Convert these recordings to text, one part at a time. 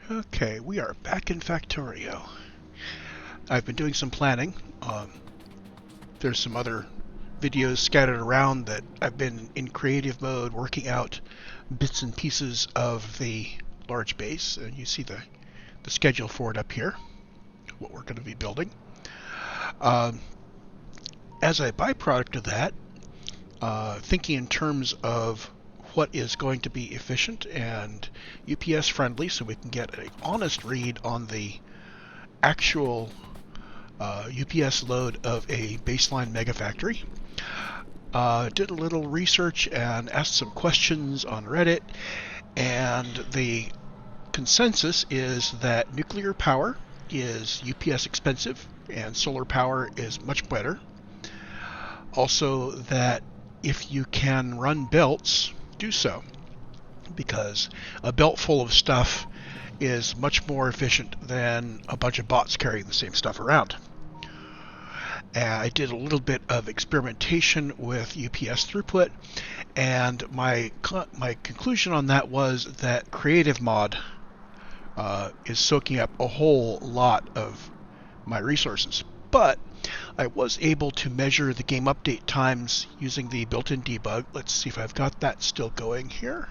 Okay, we are back in Factorio. I've been doing some planning. There's some other videos scattered around that I've been in creative mode working out bits and pieces of the large base, and you see the schedule for it up here, what we're going to be building. As a byproduct of that, thinking in terms of what is going to be efficient and UPS friendly so we can get an honest read on the actual UPS load of a Baseline Megafactory. Did a little research and asked some questions on Reddit, and the consensus is that nuclear power is UPS expensive and solar power is much better. Also, that if you can run belts, do so, because a belt full of stuff is much more efficient than a bunch of bots carrying the same stuff around. I did a little bit of experimentation with UPS throughput, and my conclusion on that was that Creative Mod is soaking up a whole lot of my resources. But I was able to measure the game update times using the built-in debug. Let's see if I've got that still going here.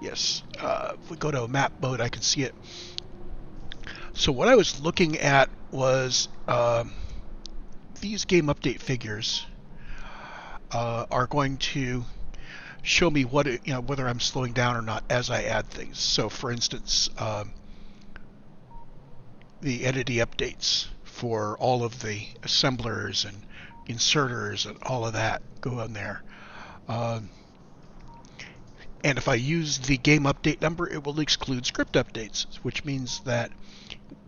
Yes, if we go to map mode, I can see it. So what I was looking at was these game update figures are going to show me what whether I'm slowing down or not as I add things. So, for instance, the entity updates for all of the assemblers and inserters and all of that go on there. And if I use the game update number, it will exclude script updates, which means that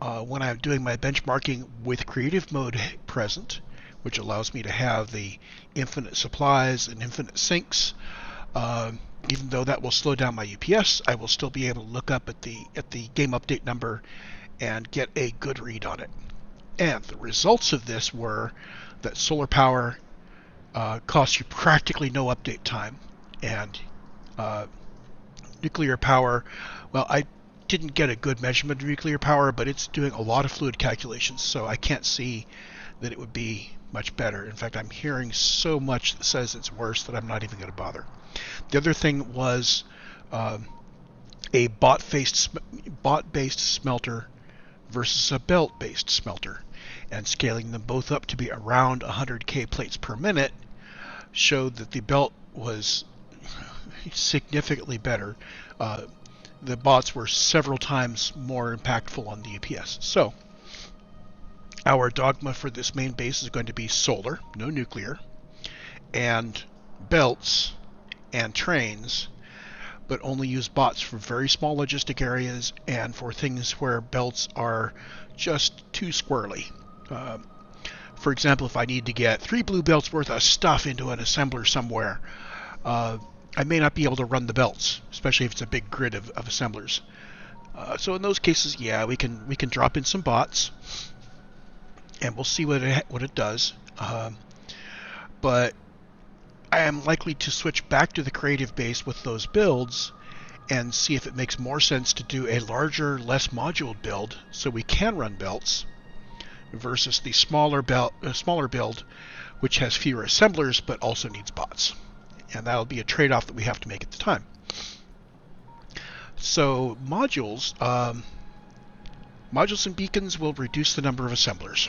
when I'm doing my benchmarking with creative mode present, which allows me to have the infinite supplies and infinite syncs, even though that will slow down my UPS, I will still be able to look up at the game update number and get a good read on it. And the results of this were that solar power costs you practically no update time, and nuclear power, well, I didn't get a good measurement of nuclear power, but it's doing a lot of fluid calculations, so I can't see that it would be much better. In fact, I'm hearing so much that says it's worse that I'm not even going to bother. The other thing was a bot-based smelter versus a belt-based smelter, and scaling them both up to be around 100k plates per minute showed that the belt was significantly better. The bots were several times more impactful on the UPS. So our dogma for this main base is going to be solar, no nuclear, and belts and trains, but only use bots for very small logistic areas and for things where belts are just too squirrely. For example, if I need to get 3 blue belts worth of stuff into an assembler somewhere, I may not be able to run the belts, especially if it's a big grid of assemblers. So in those cases, yeah, we can drop in some bots, and we'll see what it does. But I am likely to switch back to the creative base with those builds and see if it makes more sense to do a larger, less module build so we can run belts versus the smaller build, which has fewer assemblers but also needs bots. And that'll be a trade-off that we have to make at the time. So modules and beacons will reduce the number of assemblers.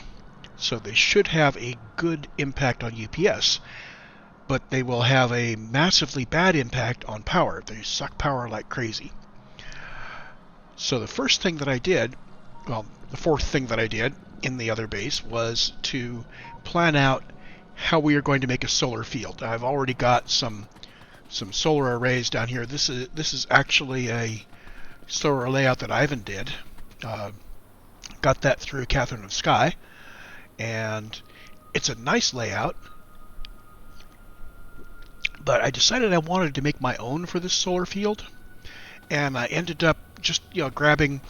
So they should have a good impact on UPS, but they will have a massively bad impact on power. They suck power like crazy. So the first thing that I did, well, the fourth thing that I did in the other base was to plan out how we are going to make a solar field. I've already got some solar arrays down here. This is actually a solar layout that Ivan did. Got that through Catherine of Sky, and it's a nice layout. But I decided I wanted to make my own for this solar field, and I ended up just grabbing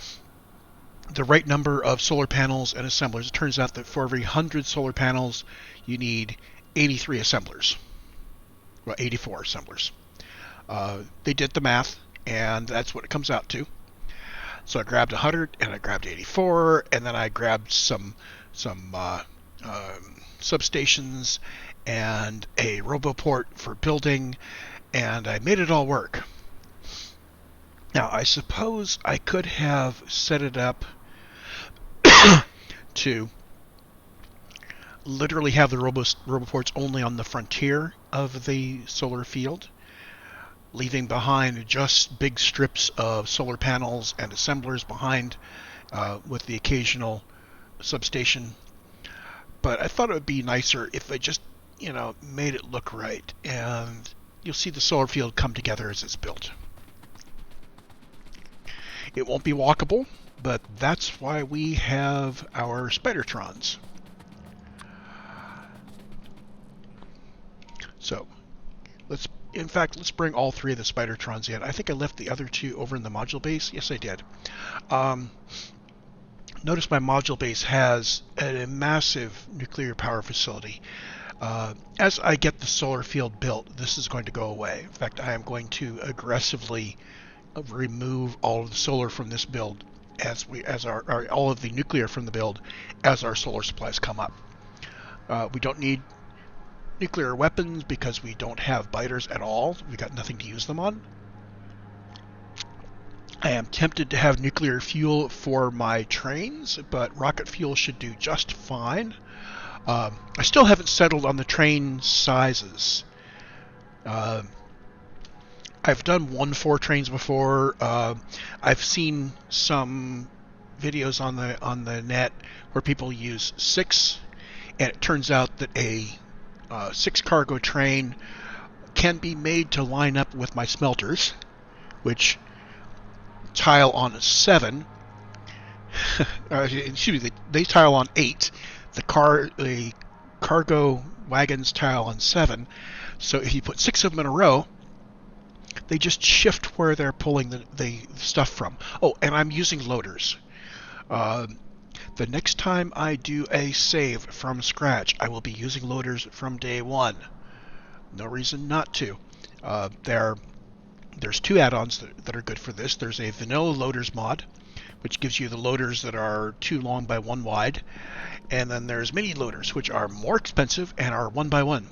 the right number of solar panels and assemblers. It turns out that for every 100 solar panels, you need 83 assemblers. Well, 84 assemblers. They did the math, and that's what it comes out to. So I grabbed 100 and I grabbed 84, and then I grabbed some substations and a roboport for building, and I made it all work. Now, I suppose I could have set it up to literally have the roboports only on the frontier of the solar field, leaving behind just big strips of solar panels and assemblers behind, with the occasional substation. But I thought it would be nicer if I just, made it look right, and you'll see the solar field come together as it's built. It won't be walkable, but that's why we have our Spidertrons. So let's bring all three of the Spidertrons in. I think I left the other two over in the module base. Yes, I did. Notice my module base has a massive nuclear power facility. As I get the solar field built, this is going to go away. In fact, I am going to aggressively remove all of the solar from this build all of the nuclear from the build as our solar supplies come up. We don't need nuclear weapons because we don't have biters at all. We got nothing to use them on. I am tempted to have nuclear fuel for my trains, but rocket fuel should do just fine. I still haven't settled on the train sizes. I've done 1-4 trains before. I've seen some videos on the net where people use 6, and it turns out that a 6 cargo train can be made to line up with my smelters, which tile on 7. Excuse me, they tile on 8. The cargo wagons tile on 7. So if you put 6 of them in a row, they just shift where they're pulling the stuff from. Oh, and I'm using loaders. The next time I do a save from scratch, I will be using loaders from day 1. No reason not to. There's 2 add-ons that are good for this. There's a vanilla loaders mod, which gives you the loaders that are 2 long by 1 wide. And then there's mini loaders, which are more expensive and are 1 by 1.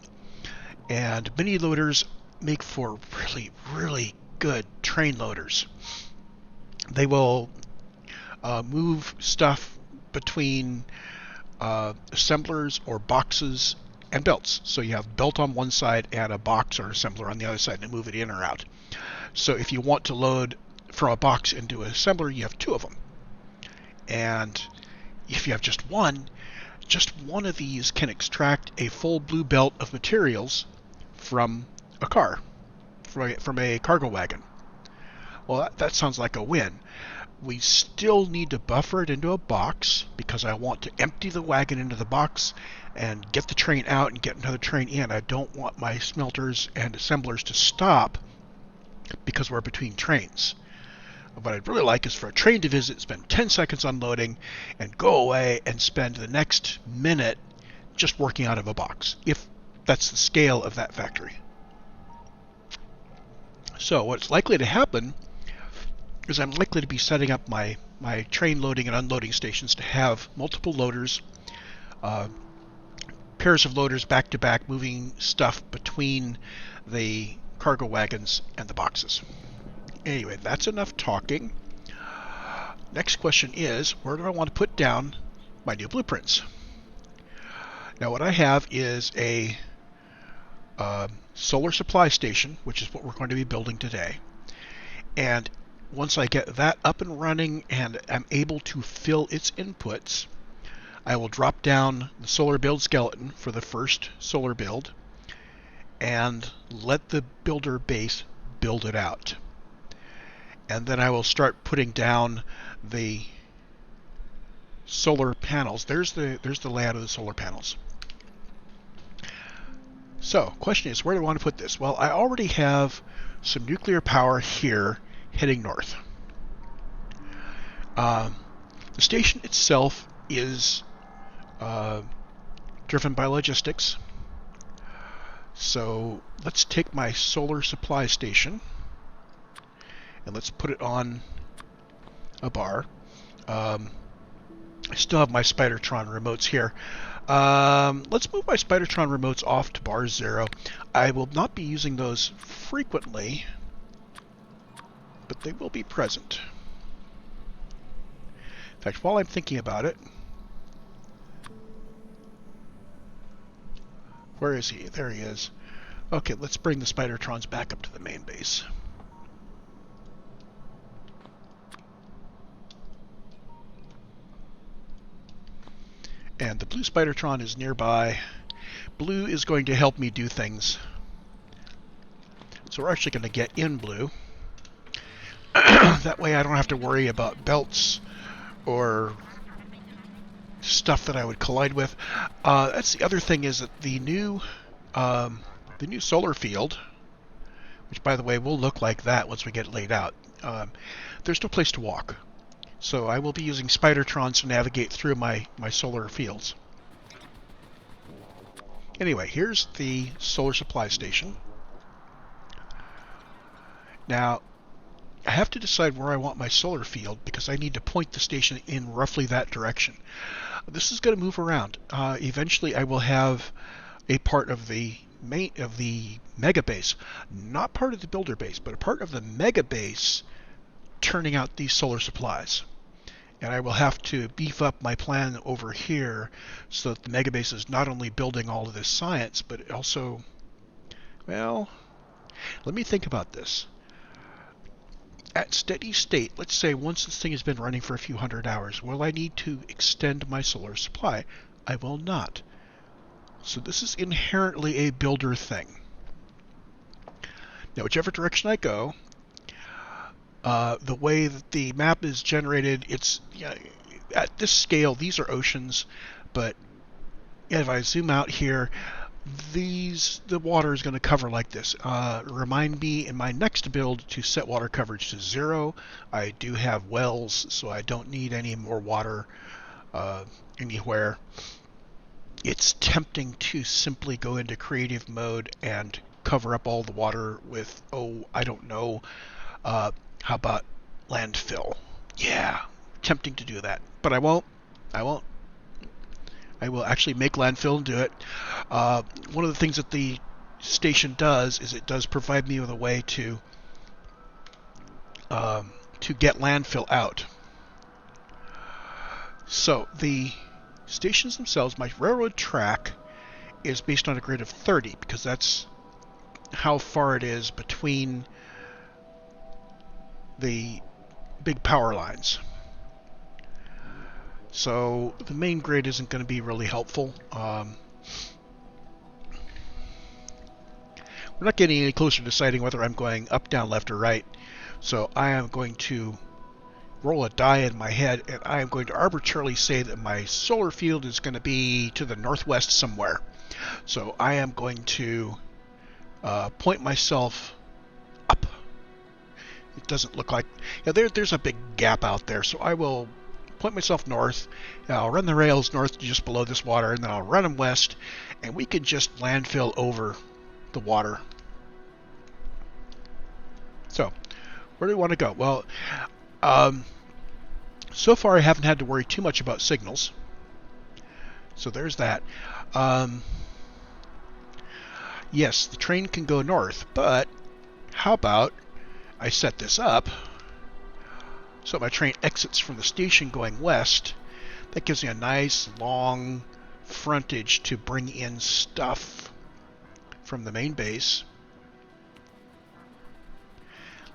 And mini loaders make for really, really good train loaders. They will move stuff between assemblers or boxes and belts. So you have belt on one side and a box or assembler on the other side, and move it in or out. So if you want to load from a box into an assembler, you have 2 of them. And if you have just one of these can extract a full blue belt of materials from a car, from a cargo wagon. Well, that sounds like a win. We still need to buffer it into a box because I want to empty the wagon into the box and get the train out and get another train in. I don't want my smelters and assemblers to stop because we're between trains. What I'd really like is for a train to visit, spend 10 seconds unloading, and go away and spend the next minute just working out of a box, if that's the scale of that factory. So what's likely to happen is I'm likely to be setting up my train loading and unloading stations to have multiple loaders, pairs of loaders back to back, moving stuff between the cargo wagons and the boxes. Anyway, that's enough talking. Next question is, where do I want to put down my new blueprints? Now what I have is a solar supply station, which is what we're going to be building today. And once I get that up and running and I'm able to fill its inputs, I will drop down the solar build skeleton for the first solar build and let the builder base build it out. And then I will start putting down the solar panels. There's the layout of the solar panels. So, question is, where do I want to put this? Well, I already have some nuclear power here heading north. The station itself is driven by logistics. So let's take my solar supply station and let's put it on a bar. I still have my Spidertron remotes here. Let's move my Spidertron remotes off to bar 0. I will not be using those frequently, but they will be present. In fact, while I'm thinking about it, where is he? There he is. Okay, let's bring the Spidertrons back up to the main base. And the blue Spidertron is nearby. Blue is going to help me do things. So we're actually going to get in blue. That way I don't have to worry about belts or stuff that I would collide with. That's the other thing, is that the new solar field, which by the way will look like that once we get it laid out, there's no place to walk. So I will be using Spidertrons to navigate through my solar fields. Anyway, here's the solar supply station. Now, I have to decide where I want my solar field because I need to point the station in roughly that direction. This is going to move around. Eventually, I will have a part of the Megabase, not part of the builder base, but a part of the Megabase turning out these solar supplies. And I will have to beef up my plan over here so that the Megabase is not only building all of this science, but also, well, let me think about this. At steady state, let's say once this thing has been running for a few hundred hours, will I need to extend my solar supply? I will not. So this is inherently a builder thing. Now, whichever direction I go, the way that the map is generated, it's at this scale, these are oceans, but if I zoom out here, the water is going to cover like this. Remind me in my next build to set water coverage to 0. I do have wells, so I don't need any more water anywhere. It's tempting to simply go into creative mode and cover up all the water with, I don't know, how about landfill? Yeah, tempting to do that, but I won't. I will actually make landfill and do it. One of the things that the station does is it does provide me with a way to get landfill out. So the stations themselves, my railroad track is based on a grid of 30 because that's how far it is between the big power lines. So the main grid isn't going to be really helpful. We're not getting any closer to deciding whether I'm going up, down, left, or right. So I am going to roll a die in my head, and I am going to arbitrarily say that my solar field is going to be to the northwest somewhere. So I am going to point myself up. It doesn't look like... there's a big gap out there, so I will point myself north. I'll run the rails north just below this water, and then I'll run them west, and we can just landfill over the water. So, where do we want to go? Well, so far I haven't had to worry too much about signals. So there's that. Yes, the train can go north, but how about I set this up so my train exits from the station going west. That gives me a nice long frontage to bring in stuff from the main base.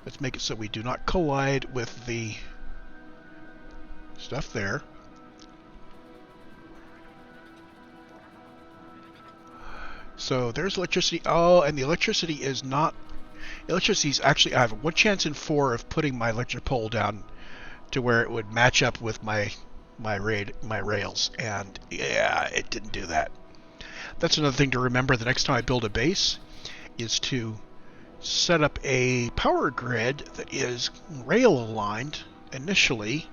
Let's make it so we do not collide with the stuff there. So there's electricity. Oh, and the electricity is not... Electricity is actually... I have one chance in 4 of putting my electric pole down to where it would match up with my rails, and yeah, it didn't do that. That's another thing to remember the next time I build a base, is to set up a power grid that is rail aligned initially,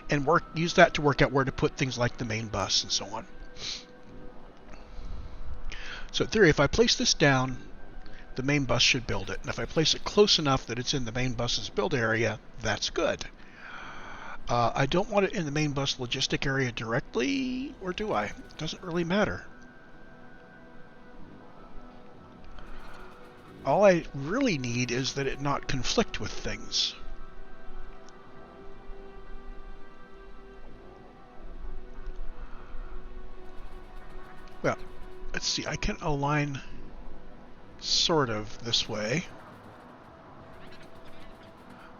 and use that to work out where to put things like the main bus and so on. So in theory, if I place this down, the main bus should build it, and if I place it close enough that it's in the main bus's build area, that's good. I don't want it in the main bus logistic area directly, or do I? It doesn't really matter. All I really need is that it not conflict with things. Well, let's see, I can align sort of this way.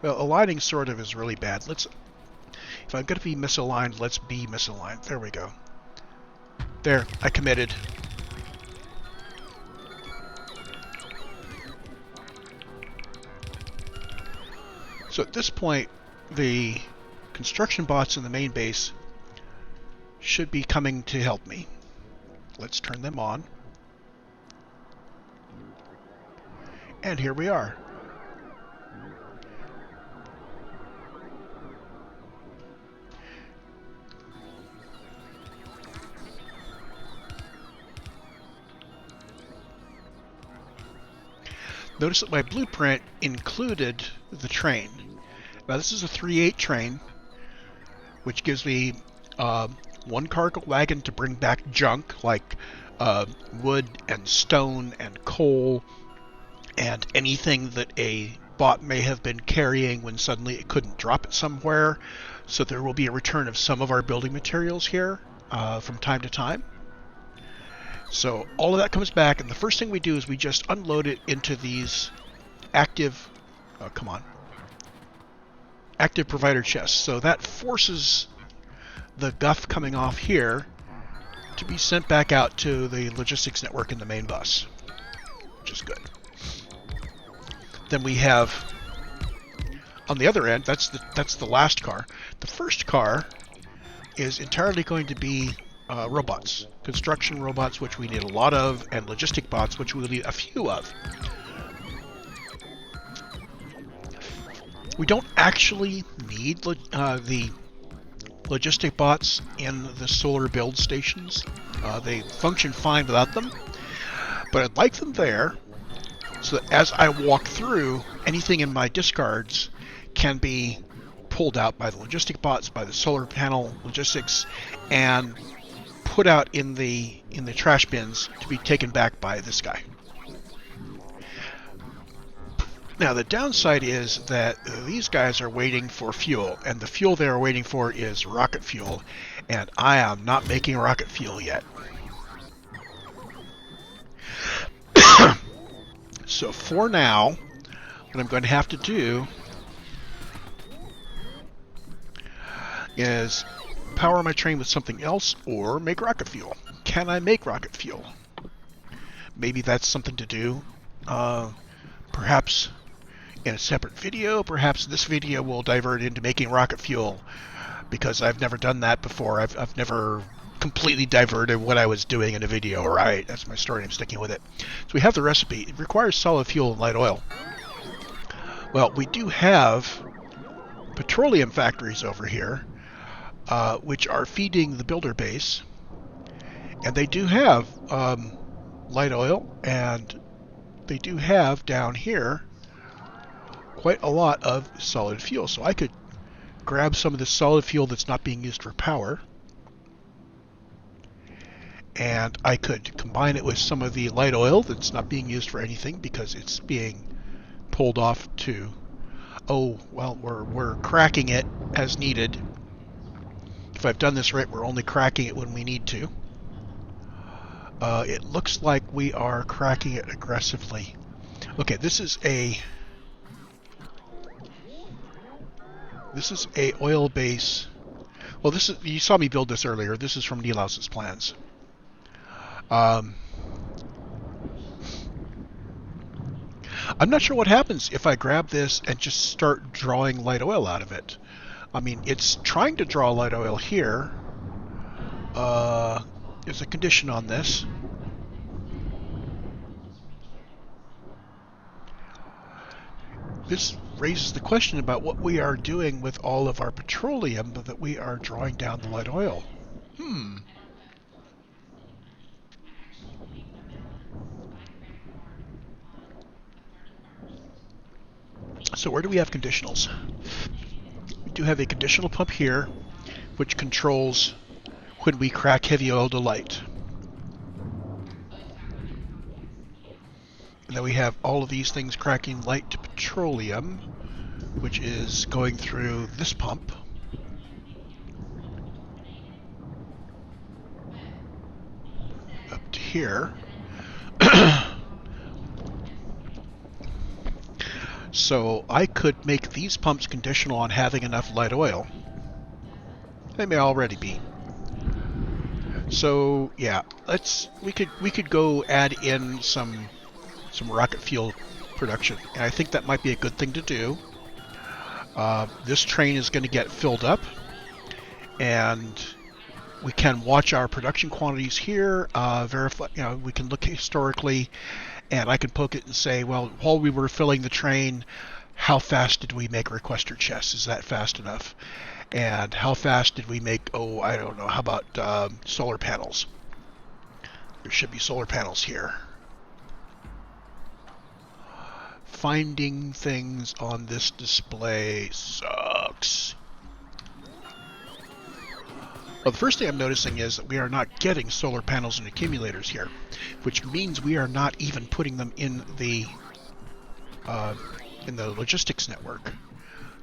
Well, aligning sort of is really bad. If I'm going to be misaligned, let's be misaligned. There we go. There, I committed. So at this point, the construction bots in the main base should be coming to help me. Let's turn them on. And here we are. Notice that my blueprint included the train. Now this is a 3/8 train, which gives me one cargo wagon to bring back junk like wood and stone and coal and anything that a bot may have been carrying when suddenly it couldn't drop it somewhere. So there will be a return of some of our building materials here from time to time. So all of that comes back, and the first thing we do is we just unload it into these active, active provider chests. So that forces the guff coming off here to be sent back out to the logistics network in the main bus, which is good. Then we have, on the other end, that's the last car. The first car is entirely going to be robots, construction robots, which we need a lot of, and logistic bots, which we'll need a few of. We don't actually need the logistic bots in the solar build stations. They function fine without them, but I'd like them there so that as I walk through, anything in my discards can be pulled out by the logistic bots, by the solar panel logistics, and put out in the trash bins to be taken back by this guy. Now the downside is that these guys are waiting for fuel, and the fuel they are waiting for is rocket fuel, and I am not making rocket fuel yet. So for now, what I'm going to have to do is power my train with something else or make rocket fuel. Can I make rocket fuel? Maybe that's something to do. Perhaps in a separate video, perhaps this video will divert into making rocket fuel, because I've never done that before. I've never completely diverted what I was doing in a video, right? That's my story, I'm sticking with it. So we have the recipe. It requires solid fuel and light oil. Well, we do have petroleum factories over here, which are feeding the builder base, and they do have light oil, and they do have down here quite a lot of solid fuel. So I could grab some of this solid fuel that's not being used for power, and I could combine it with some of the light oil that's not being used for anything because it's being pulled off to, we're cracking it as needed. If I've done this right, we're only cracking it when we need to. It looks like we are cracking it aggressively. Okay, this is a oil base. Well, you saw me build this earlier. This is from Nilaus's plans. I'm not sure what happens if I grab this and just start drawing light oil out of it. I mean, it's trying to draw light oil here. There's a condition on this. This raises the question about what we are doing with all of our petroleum that we are drawing down the light oil. So where do we have conditionals? We do have a conditional pump here, which controls when we crack heavy oil to light. And then we have all of these things cracking light to petroleum, which is going through this pump. Up to here. So I could make these pumps conditional on having enough light oil. They may already be. So yeah, we could go add in some rocket fuel production, and I think that might be a good thing to do. This train is going to get filled up, and we can watch our production quantities here, verify, we can look historically, and I can poke it and say, well, while we were filling the train, how fast did we make requester chests? Is that fast enough? And how fast did we make, I don't know, how about solar panels? There should be solar panels here. Finding things on this display sucks. Well, the first thing I'm noticing is that we are not getting solar panels and accumulators here, which means we are not even putting them in the logistics network.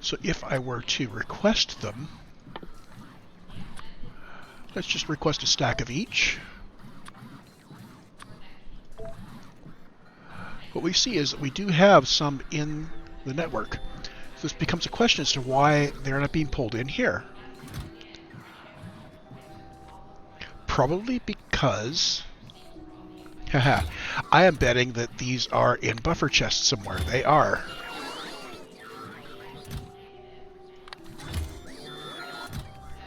So if I were to request them, let's just request a stack of each. What we see is that we do have some in the network. So this becomes a question as to why they're not being pulled in here. Probably because I am betting that these are in buffer chests somewhere. They are.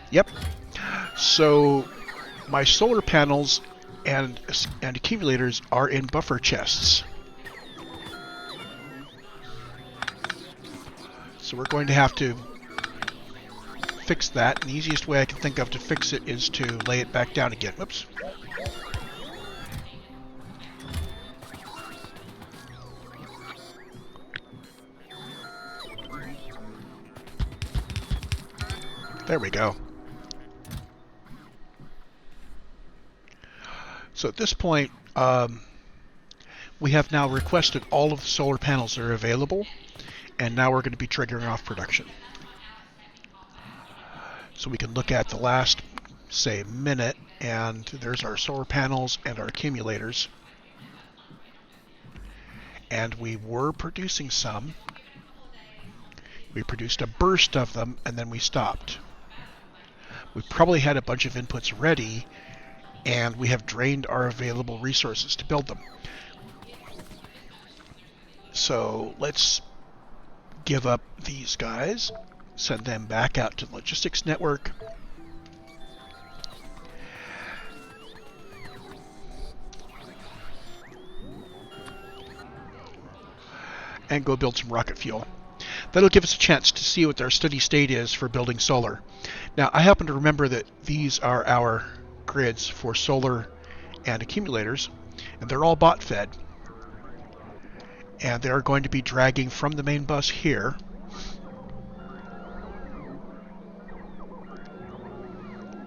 Yep. So my solar panels and accumulators are in buffer chests. So we're going to have to fix that, and the easiest way I can think of to fix it is to lay it back down again. Whoops. There we go. So at this point, we have now requested all of the solar panels that are available, and now we're going to be triggering off production. So we can look at the last, say, minute, and there's our solar panels and our accumulators. And we were producing some. We produced a burst of them, and then we stopped. We probably had a bunch of inputs ready, and we have drained our available resources to build them. So let's give up these guys, send them back out to the logistics network. And go build some rocket fuel. That'll give us a chance to see what our steady state is for building solar. Now, I happen to remember that these are our grids for solar and accumulators, and they're all bot fed. And they're going to be dragging from the main bus here.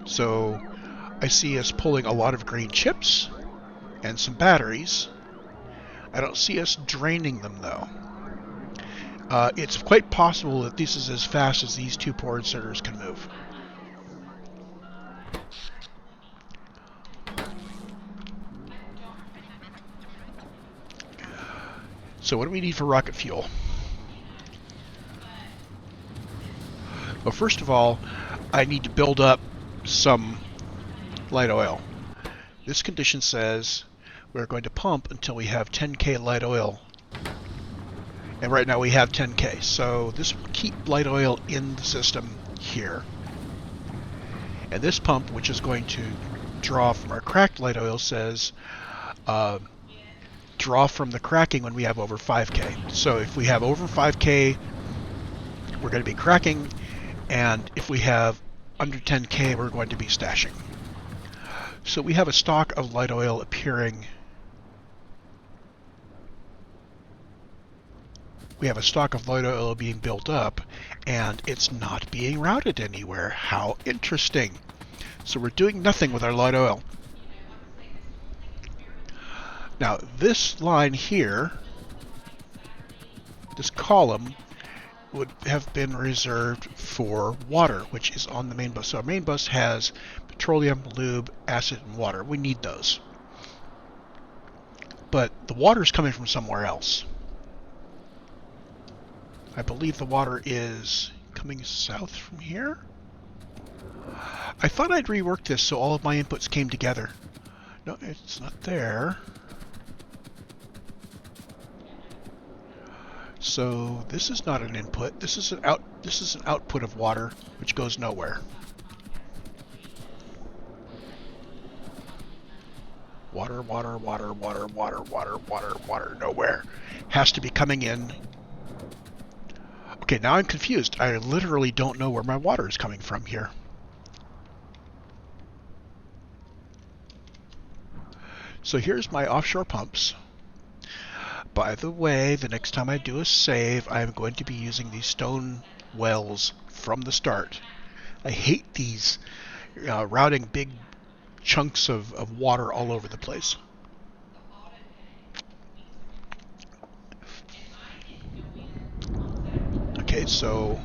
So I see us pulling a lot of green chips and some batteries. I don't see us draining them, though. It's quite possible that this is as fast as these two pore inserters can move. So what do we need for rocket fuel? Well, first of all, I need to build up some light oil. This condition says we're going to pump until we have 10K light oil. And right now we have 10K. So this will keep light oil in the system here. And this pump, which is going to draw from our cracked light oil, says draw from the cracking when we have over 5K. So if we have over 5K, we're going to be cracking. And if we have under 10K, we're going to be stashing. So we have a stock of light oil appearing. we have a stock of light oil being built up, and it's not being routed anywhere. How interesting. So we're doing nothing with our light oil. Now, this line here, this column, would have been reserved for water, which is on the main bus. So our main bus has petroleum, lube, acid, and water. We need those. But the water is coming from somewhere else. I believe the water is coming south from here. I thought I'd rework this so all of my inputs came together. No, it's not there. So this is not an input. This is an output of water which goes nowhere. Water, water, water, water, water, water, water, water, nowhere. Has to be coming in. Okay, now I'm confused. I literally don't know where my water is coming from here. So here's my offshore pumps. By the way, the next time I do a save, I'm going to be using these stone wells from the start. I hate these routing big chunks of water all over the place. Okay, so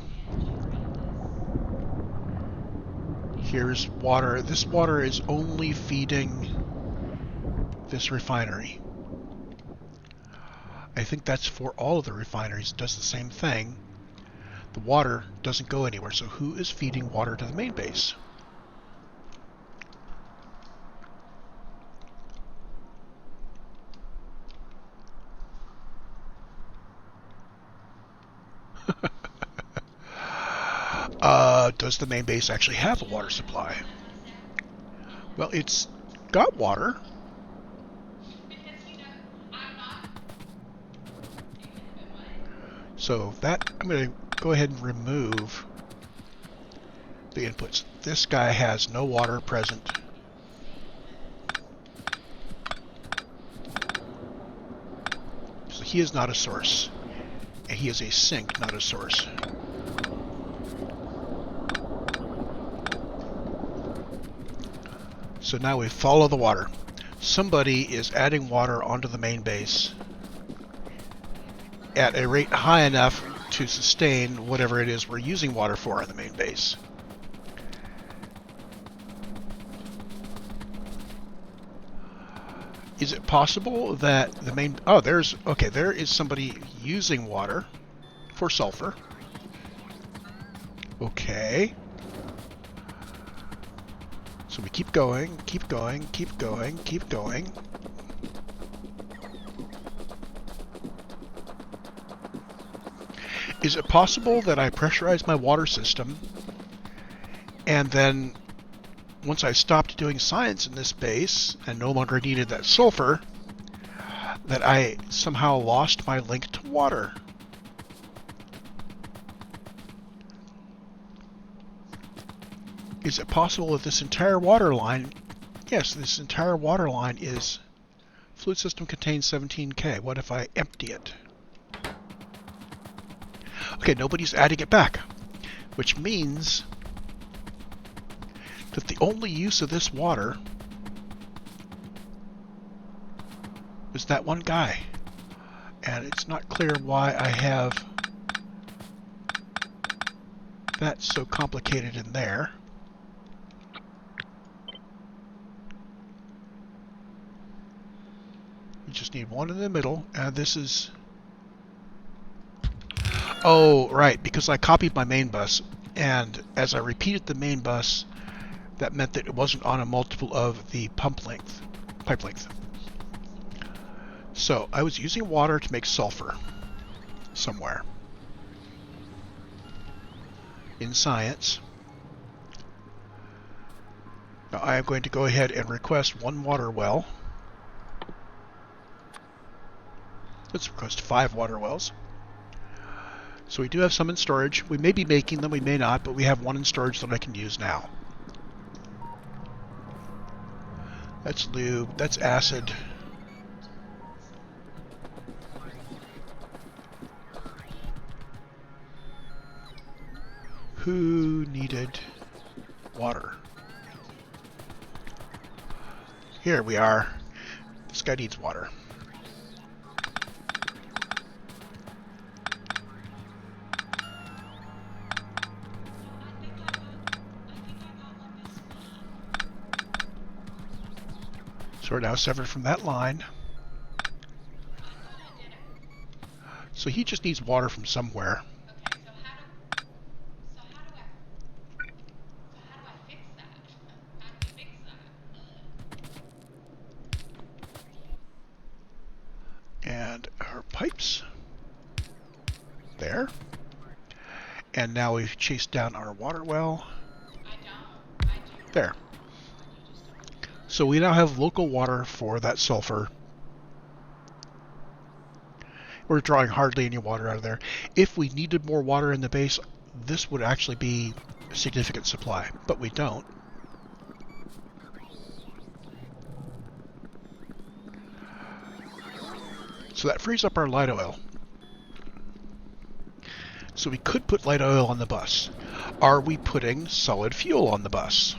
here's water. This water is only feeding this refinery. I think that's for all of the refineries. It does the same thing. The water doesn't go anywhere. So who is feeding water to the main base? Does the main base actually have a water supply? Well, it's got water. So that, I'm going to go ahead and remove the inputs. This guy has no water present. So he is not a source. And he is a sink, not a source. So now we follow the water. Somebody is adding water onto the main base at a rate high enough to sustain whatever it is we're using water for on the main base. Is it possible that the main... Oh, there is somebody using water for sulfur. Okay. So we keep going, keep going, keep going, keep going. Is it possible that I pressurize my water system and then once I stopped doing science in this base and no longer needed that sulfur, that I somehow lost my link to water? Is it possible that this entire water line, yes, this entire water line is fluid system contains 17K. What if I empty it? Okay, nobody's adding it back, which means that the only use of this water was that one guy. And it's not clear why I have that so complicated in there. You just need one in the middle, and this is... Oh, right, because I copied my main bus, and as I repeated the main bus, that meant that it wasn't on a multiple of the pipe length. So I was using water to make sulfur somewhere in science. Now I am going to go ahead and request one water well. Let's request 5 water wells. So we do have some in storage. We may be making them, we may not, but we have one in storage that I can use now. That's lube, that's acid. Who needed water? Here we are. This guy needs water. So we're now severed from that line. So he just needs water from somewhere. And our pipes. There. And now we've chased down our water well. There. So we now have local water for that sulfur. We're drawing hardly any water out of there. If we needed more water in the base, this would actually be a significant supply, but we don't. So that frees up our light oil. So we could put light oil on the bus. Are we putting solid fuel on the bus?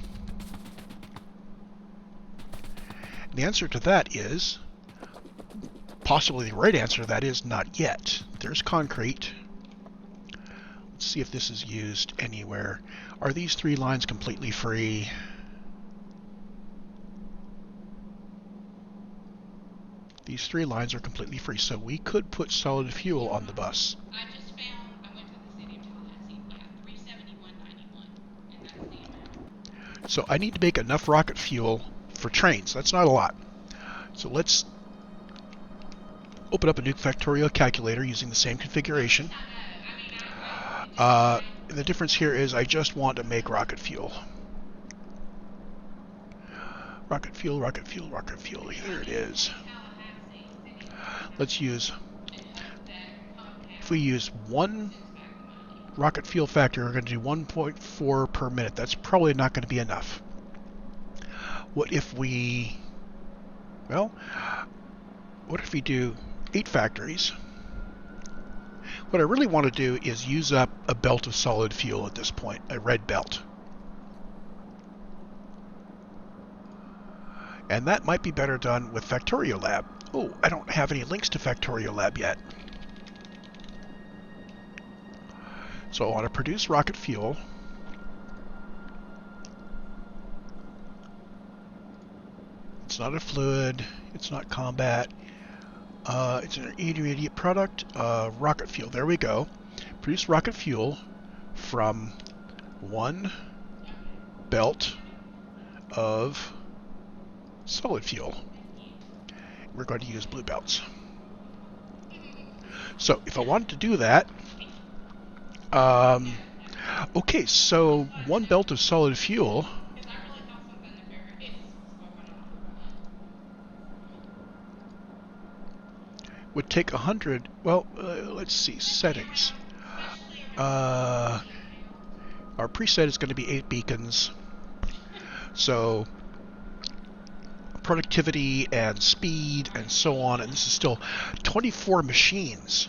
The answer to that is, possibly the right answer to that is not yet. There's concrete. Let's see if this is used anywhere. Are these 3 lines completely free? These 3 lines are completely free, so we could put solid fuel on the bus. I just found, I went to the city of Tallahassee, yeah, 371.91, and that's the amount. So I need to make enough rocket fuel for trains. That's not a lot. So let's open up a new factorial calculator using the same configuration. The difference here is I just want to make rocket fuel. Rocket fuel, rocket fuel, rocket fuel. Here it is. Let's use, if we use 1 rocket fuel factor, we're going to do 1.4 per minute. That's probably not going to be enough. What if we, well, what if we do 8 factories? What I really want to do is use up a belt of solid fuel at this point, a red belt. And that might be better done with Factorio Lab. Oh, I don't have any links to Factorio Lab yet. So I want to produce rocket fuel. It's not a fluid. It's not combat. It's an intermediate product. Rocket fuel. There we go. Produce rocket fuel from 1 belt of solid fuel. We're going to use blue belts. So if I wanted to do that, okay, so 1 belt of solid fuel would take 100, well, let's see, settings. Our preset is going to be 8 beacons. So productivity and speed and so on, and this is still 24 machines.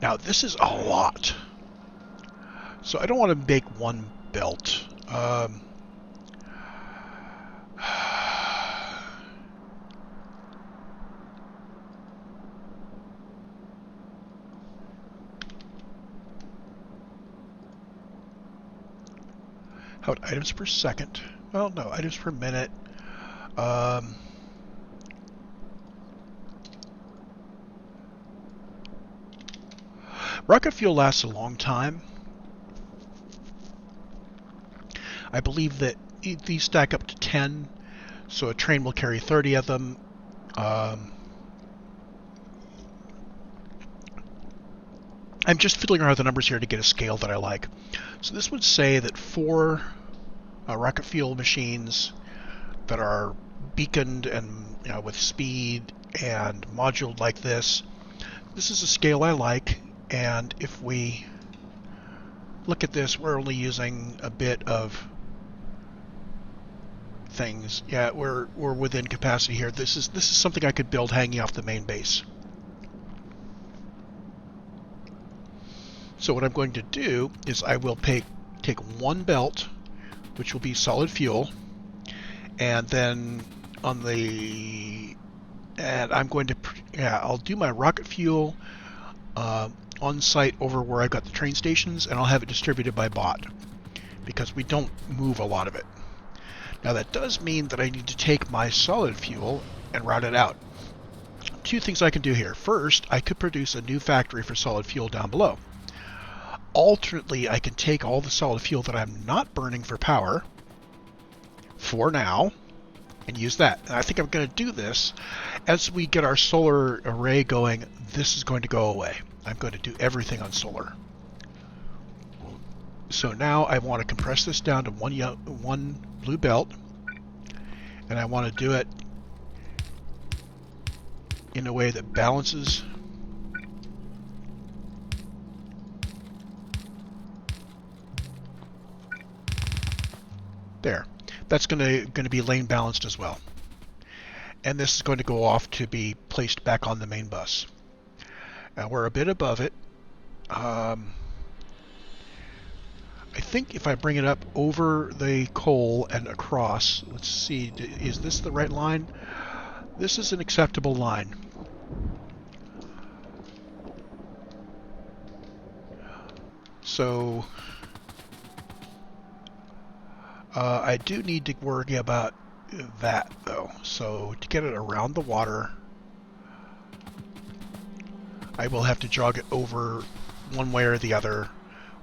Now this is a lot. So I don't want to make 1 belt. How about items per second? Well, no, items per minute. Rocket fuel lasts a long time. I believe that these stack up to 10, so a train will carry 30 of them. I'm just fiddling around with the numbers here to get a scale that I like. So this would say that 4 rocket fuel machines that are beaconed and with speed and moduled like this. This is a scale I like, and if we look at this, we're only using a bit of things. Yeah, we're within capacity here. This is something I could build hanging off the main base. So what I'm going to do is I will take one belt, which will be solid fuel, and then on the, and I'm going to, I'll do my rocket fuel on site over where I've got the train stations, and I'll have it distributed by bot, because we don't move a lot of it. Now that does mean that I need to take my solid fuel and route it out. Two things I can do here. First, I could produce a new factory for solid fuel down below. Alternately, I can take all the solid fuel that I'm not burning for power for now and use that. And I think I'm going to do this as we get our solar array going. This is going to go away. I'm going to do everything on solar. So now I want to compress this down to one blue belt, and I want to do it in a way that balances there. That's going to be lane balanced as well. And this is going to go off to be placed back on the main bus. Now we're a bit above it. I think if I bring it up over the coal and across, let's see, is this the right line? This is an acceptable line. So I do need to worry about that though. So to get it around the water, I will have to jog it over one way or the other,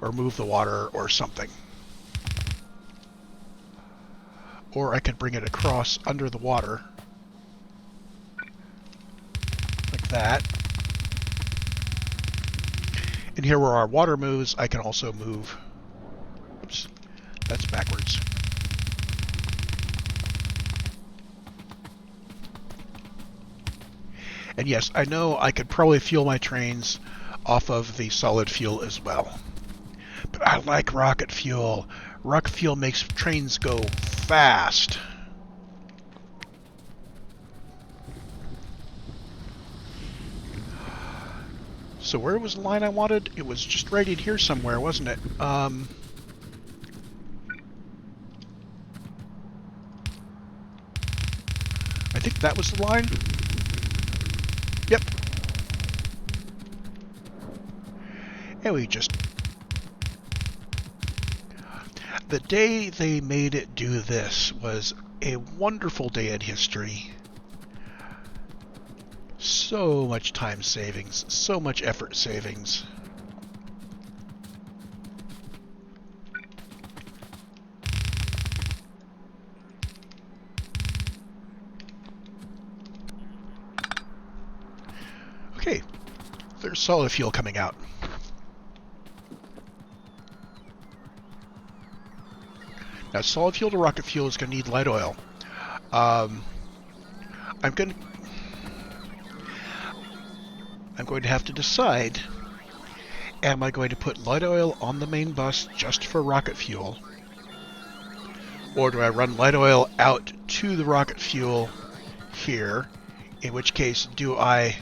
or move the water or something. Or I could bring it across under the water like that. And here where our water moves, I can also move. Oops, that's backwards. And yes, I know I could probably fuel my trains off of the solid fuel as well. But I like rocket fuel. Rocket fuel makes trains go fast. So where was the line I wanted? It was just right in here somewhere, wasn't it? I think that was the line. Yep. And we just... The day they made it do this was a wonderful day in history. So much time savings, so much effort savings. Okay, there's solid fuel coming out. Now, solid fuel to rocket fuel is going to need light oil. I'm going to have to decide, am I going to put light oil on the main bus just for rocket fuel? Or do I run light oil out to the rocket fuel here? In which case, do I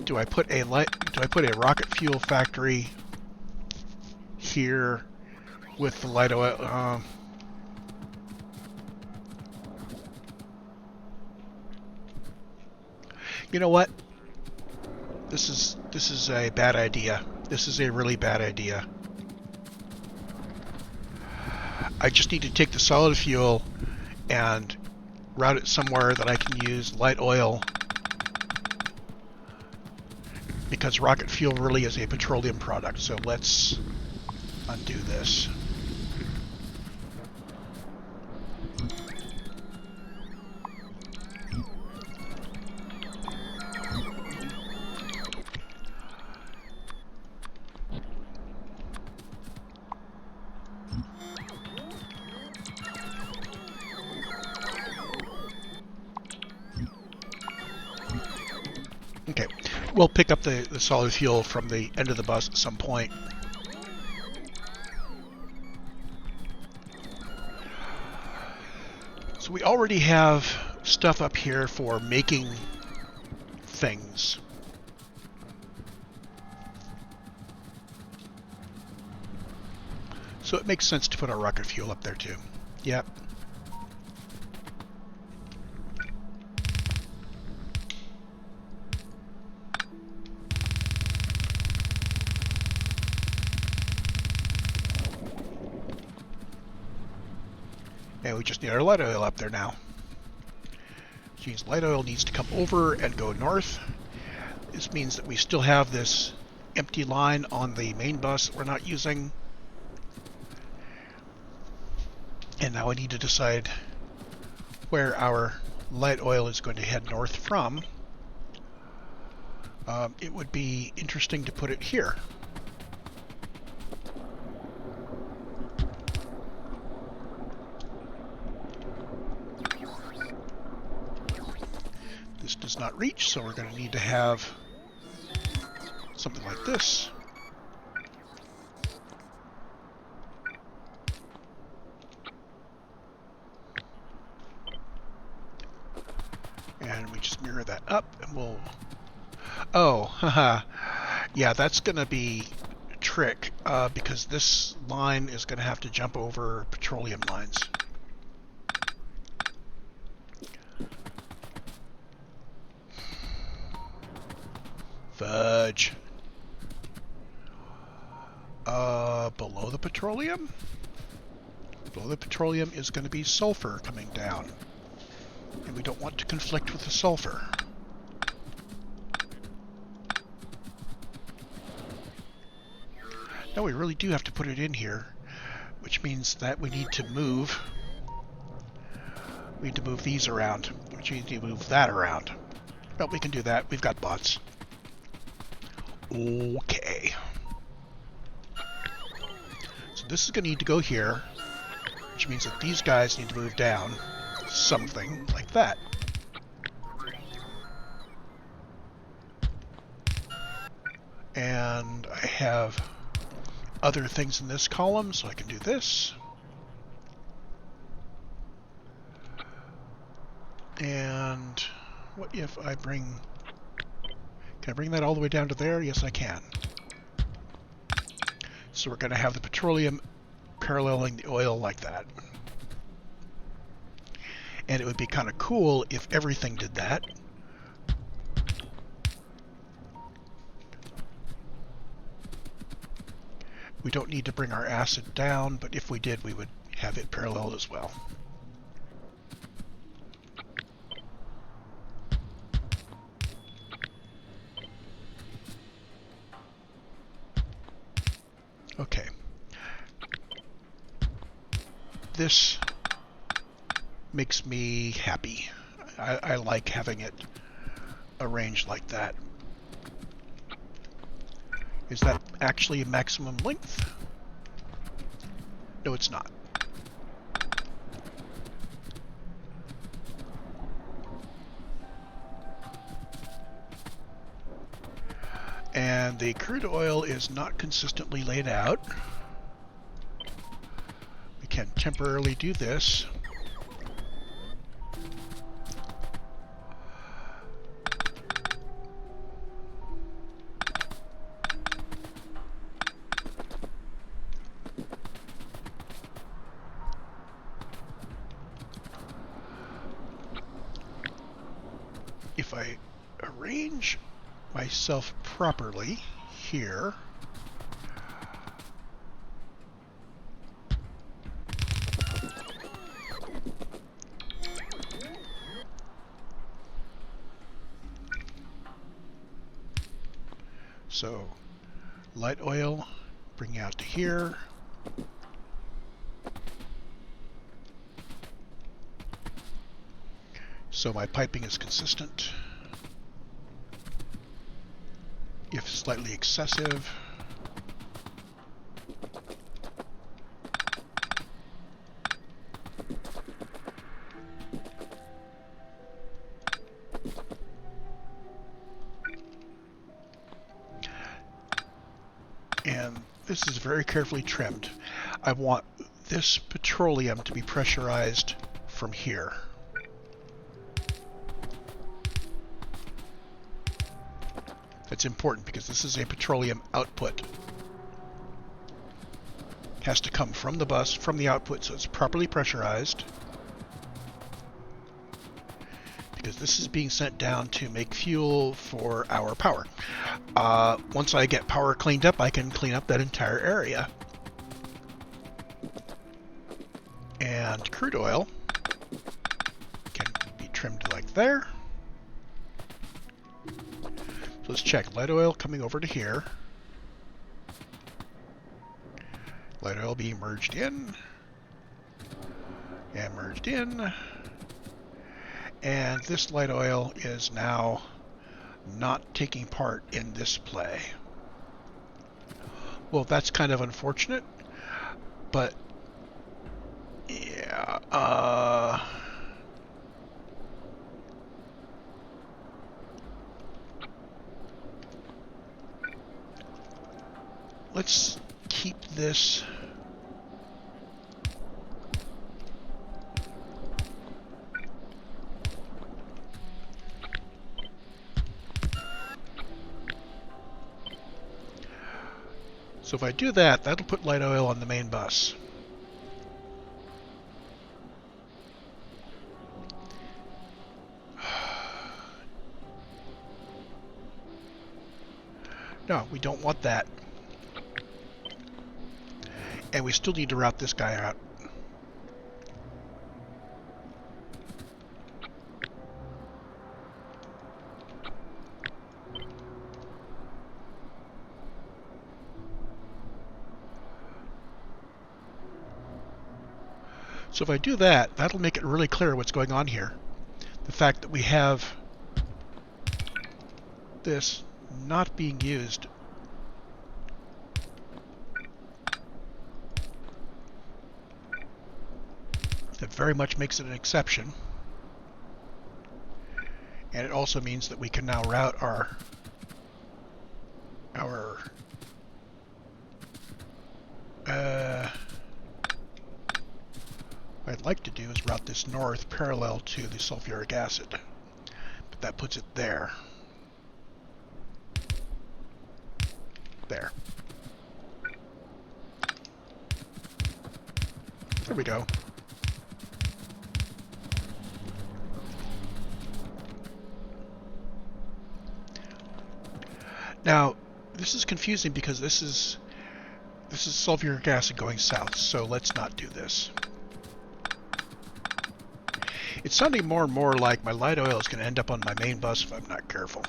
put a rocket fuel factory here with the light oil? You know what? This is a bad idea. This is a really bad idea. I just need to take the solid fuel and route it somewhere that I can use light oil, because rocket fuel really is a petroleum product. So let's undo this. Okay, we'll pick up the solid fuel from the end of the bus at some point. So we already have stuff up here for making things. So it makes sense to put our rocket fuel up there too. Yep. And we just need our light oil up there now. Which means light oil needs to come over and go north. This means that we still have this empty line on the main bus that we're not using. And now I need to decide where our light oil is going to head north from. It would be interesting to put it here. This does not reach, so we're going to need to have something like this. And we just mirror that up, and we'll... Oh, haha. Yeah, that's going to be a trick, because this line is going to have to jump over petroleum lines. Fudge. Below the petroleum? Below the petroleum is going to be sulfur coming down. And we don't want to conflict with the sulfur. Now we really do have to put it in here, which means that we need to move. We need to move these around, which means we need to move that around. But we can do that. We've got bots. Okay. So this is going to need to go here, which means that these guys need to move down something like that. And I have other things in this column, so I can do this. And what if I bring... Can I bring that all the way down to there? Yes, I can. So we're going to have the petroleum paralleling the oil like that. And it would be kind of cool if everything did that. We don't need to bring our acid down, but if we did, we would have it parallel as well. Okay. This makes me happy. I like having it arranged like that. Is that actually a maximum length? No, it's not. And the crude oil is not consistently laid out. We can temporarily do this. If I arrange myself properly here, so light oil bring out to here. So my piping is consistent. If slightly excessive, and this is very carefully trimmed. I want this petroleum to be pressurized from here. That's important because this is a petroleum output. has to come from the bus, from the output, so it's properly pressurized. Because this is being sent down to make fuel for our power. Once I get power cleaned up, I can clean up that entire area. And crude oil can be trimmed like there. So let's check. Light oil coming over to here. Light oil being merged in. And merged in. And this light oil is now not taking part in this play. Well, that's kind of unfortunate, but yeah, let's keep this. So if I do that, that'll put light oil on the main bus. No, we don't want that. And we still need to route this guy out. So if I do that, that'll make it really clear what's going on here. The fact that we have this not being used. That very much makes it an exception. And it also means that we can now route our what I'd like to do is route this north parallel to the sulfuric acid, but that puts it there. There. There we go. Now, this is confusing because this is sulfuric acid going south, so let's not do this. It's sounding more and more like my light oil is going to end up on my main bus if I'm not careful.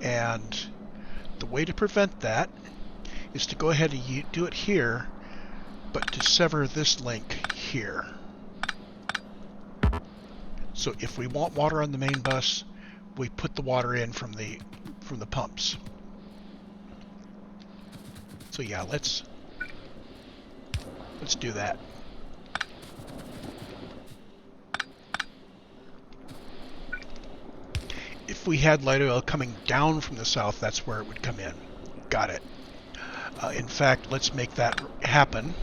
And the way to prevent that is to go ahead and do it here, but to sever this link here. So if we want water on the main bus, we put the water in from the pumps. So yeah, let's do that. If we had light oil coming down from the south, that's where it would come in. Got it. In fact, let's make that happen.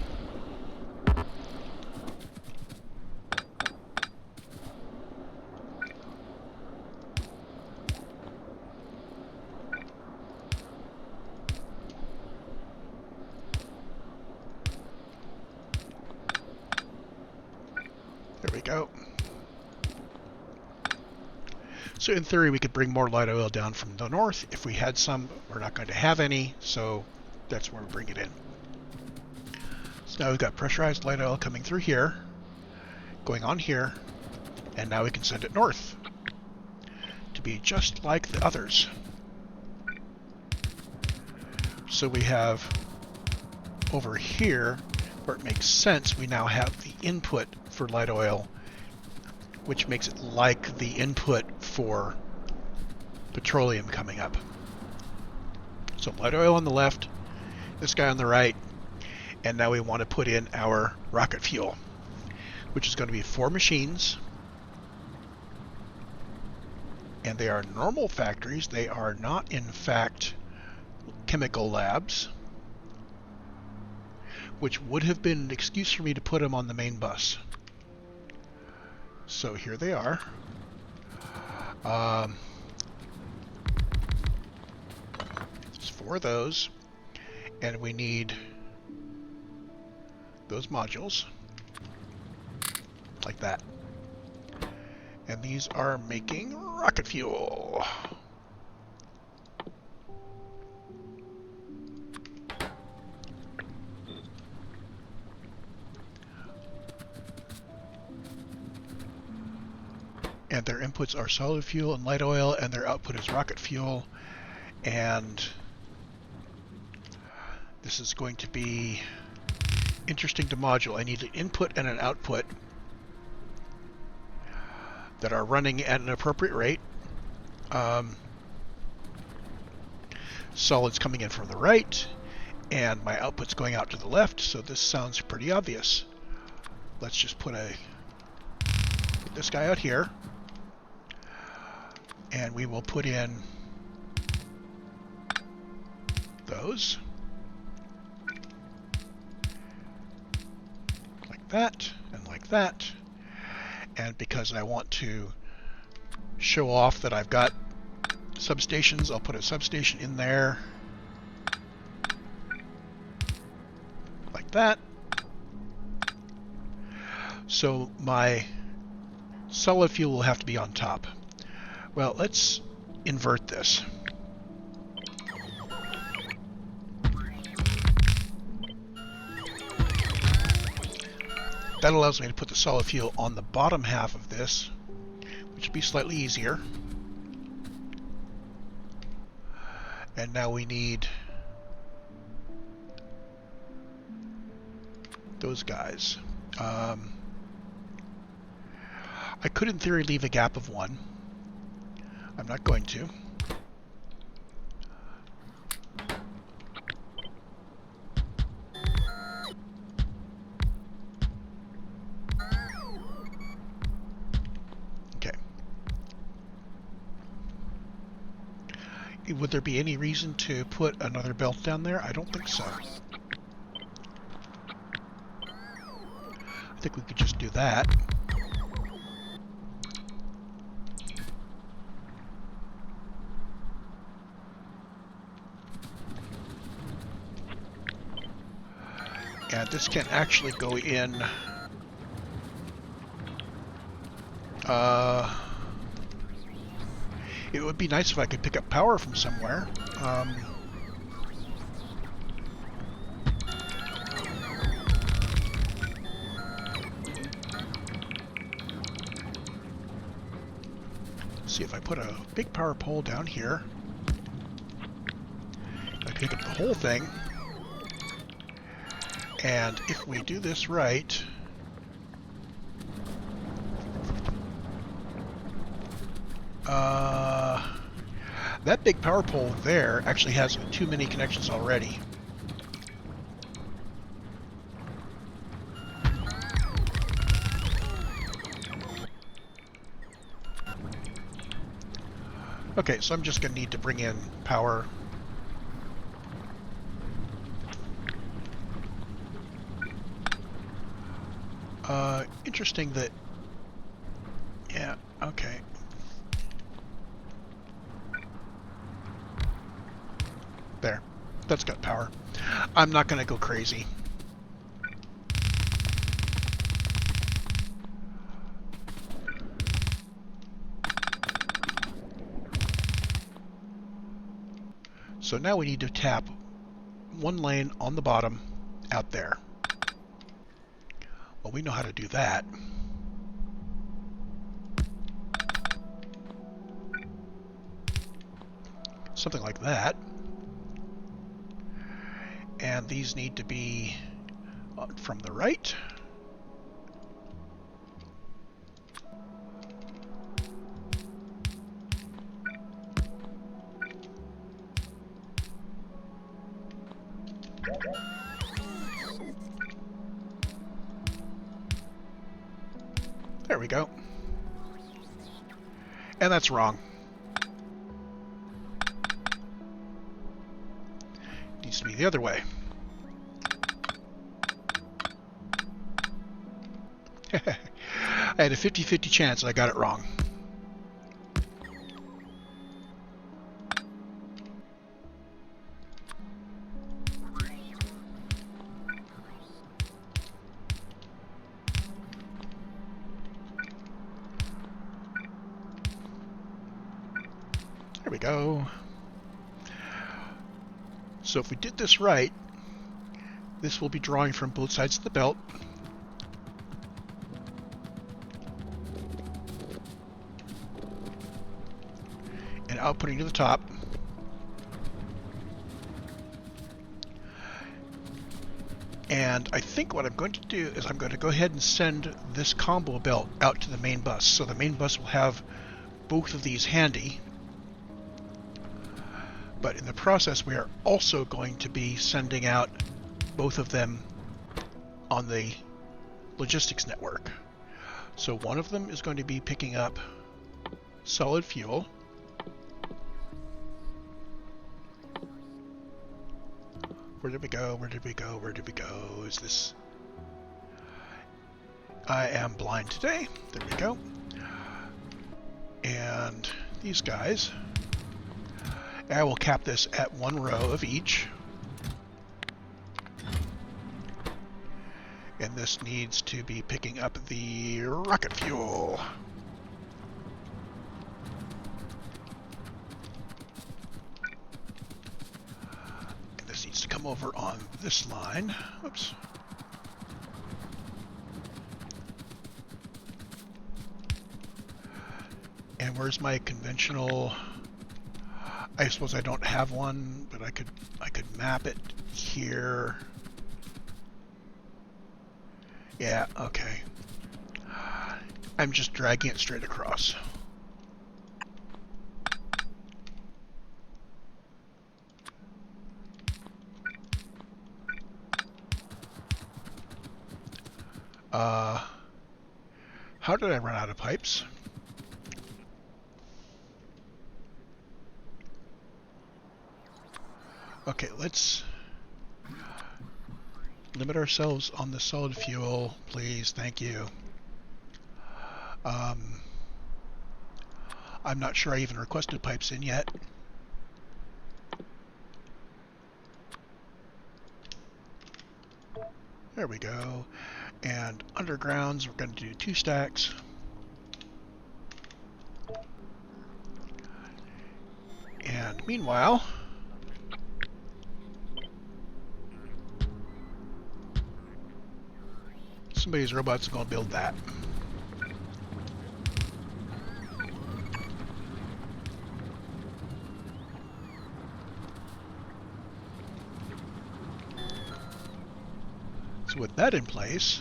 There we go. So in theory, we could bring more light oil down from the north. If we had some, we're not going to have any, so that's where we bring it in. So now we've got pressurized light oil coming through here, going on here, and now we can send it north to be just like the others. So we have over here, where it makes sense, we now have the input for light oil, which makes it like the input for petroleum coming up. So light oil on the left, this guy on the right, and now we want to put in our rocket fuel, which is going to be 4 machines. And they are normal factories. They are not, in fact, chemical labs, which would have been an excuse for me to put them on the main bus. So here they are. There's 4 of those. And we need those modules, like that. And these are making rocket fuel. And their inputs are solid fuel and light oil, and their output is rocket fuel. And this is going to be interesting to module. I need an input and an output that are running at an appropriate rate. Solids coming in from the right, and my output's going out to the left, so this sounds pretty obvious. Let's just put this guy out here, and we will put in those, like that, and like that. And because I want to show off that I've got substations, I'll put a substation in there, like that. So my solid fuel will have to be on top. Well, let's invert this. That allows me to put the solid fuel on the bottom half of this, which would be slightly easier. And now we need those guys. I could, in theory, leave a gap of 1. I'm not going to. Okay. Would there be any reason to put another belt down there? I don't think so. I think we could just do that. And this can actually go in. It would be nice if I could pick up power from somewhere. See if I put a big power pole down here, I can pick up the whole thing. And if we do this right, that big power pole there actually has too many connections already. Okay, so I'm just going to need to bring in power. Interesting that, yeah, okay. There, that's got power. I'm not going to go crazy. So now we need to tap one lane on the bottom out there. Well, we know how to do that. Something like that. And these need to be from the right. There we go. And that's wrong. Needs to be the other way. I had a 50-50 chance and I got it wrong. go. So if we did this right, this will be drawing from both sides of the belt. And outputting to the top. And I think what I'm going to do is I'm going to go ahead and send this combo belt out to the main bus. So the main bus will have both of these handy. But in the process, we are also going to be sending out both of them on the logistics network. So one of them is going to be picking up solid fuel. Where did we go? Where did we go? Where did we go? Is this... I am blind today. There we go. And these guys... I will cap this at 1 row of each. And this needs to be picking up the rocket fuel. And this needs to come over on this line. Oops. And where's my conventional... I suppose I don't have one, but I could map it here. Yeah, okay. I'm just dragging it straight across. How did I run out of pipes? Okay, let's limit ourselves on the solid fuel, please. Thank you. I'm not sure I even requested pipes in yet. There we go. And undergrounds, we're going to do 2 stacks. And meanwhile, somebody's robot's going to build that. So with that in place,